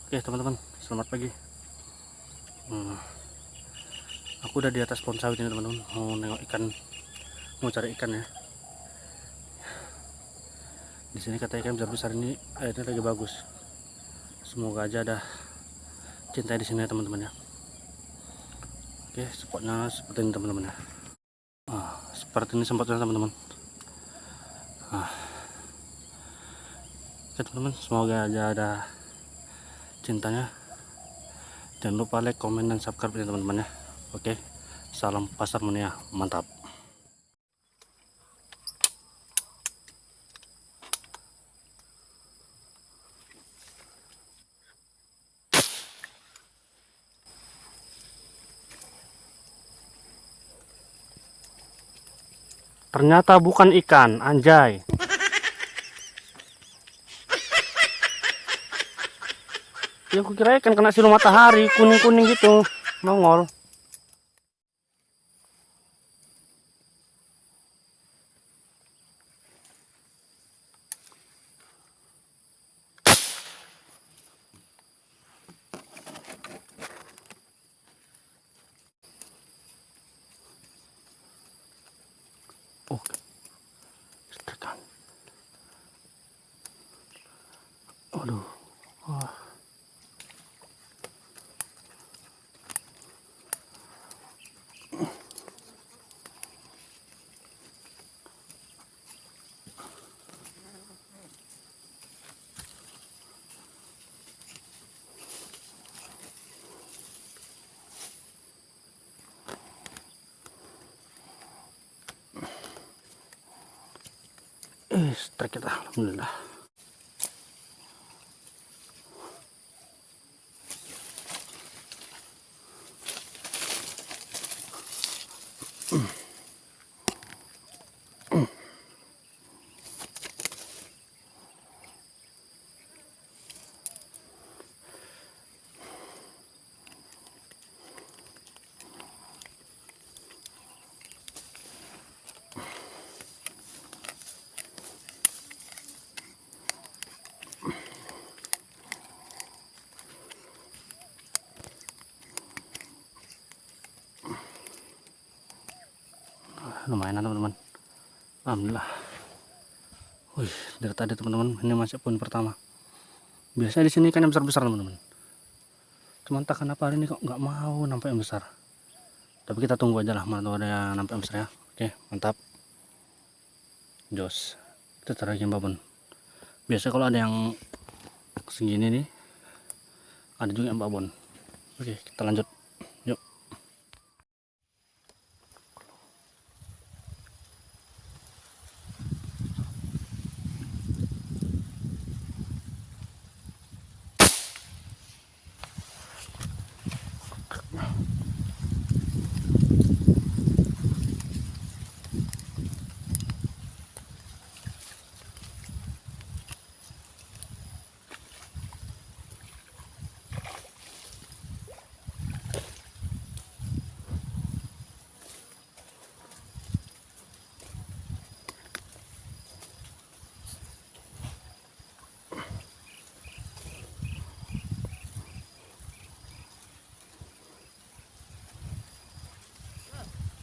Oke teman-teman, selamat pagi. Aku udah di atas pohon sawit ini teman-teman, mau nengok ikan, mau cari ikan ya. Di sini kata ikan besar-besar ini airnya lagi bagus. Semoga aja ada cinta di sini ya teman-teman ya. Oke, spotnya seperti ini teman-teman ya. Seperti ini spotnya teman-teman. Oke teman-teman, semoga aja ada cintanya. Jangan lupa like, komen, dan subscribe ya teman-teman ya. Oke, salam pasar mania, mantap. Ternyata bukan ikan, anjay. Ya aku kira ikan kena sinar matahari, kuning-kuning gitu, nongol. Oh, ikan. Aduh. Wah. Strike kita, alhamdulillah. Lumayan teman-teman, alhamdulillah. Wih, dari tadi teman-teman ini masih poin pertama. Biasanya di sini kan yang besar-besar teman-teman, cuman tak kenapa hari ini kok nggak mau nampak yang besar. Tapi kita tunggu aja lah, mana ada yang nampak yang besar ya. Oke, mantap, jos. Kita taruh yang babon. Biasa kalau ada yang segini nih, ada juga yang babon. Oke, kita lanjut. Yuk.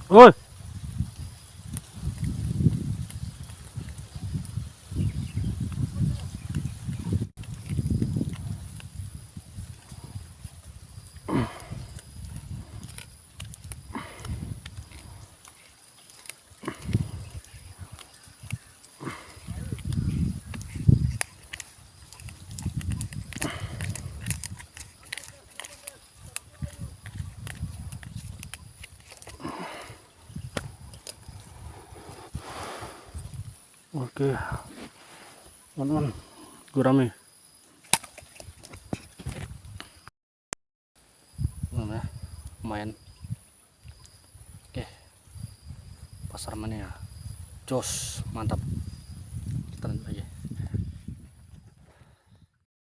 Woi. Oke, teman-teman, gurame. Mana? Lumayan. Oke, pasar mana ya? Jos, mantap. Kita lanjut lagi.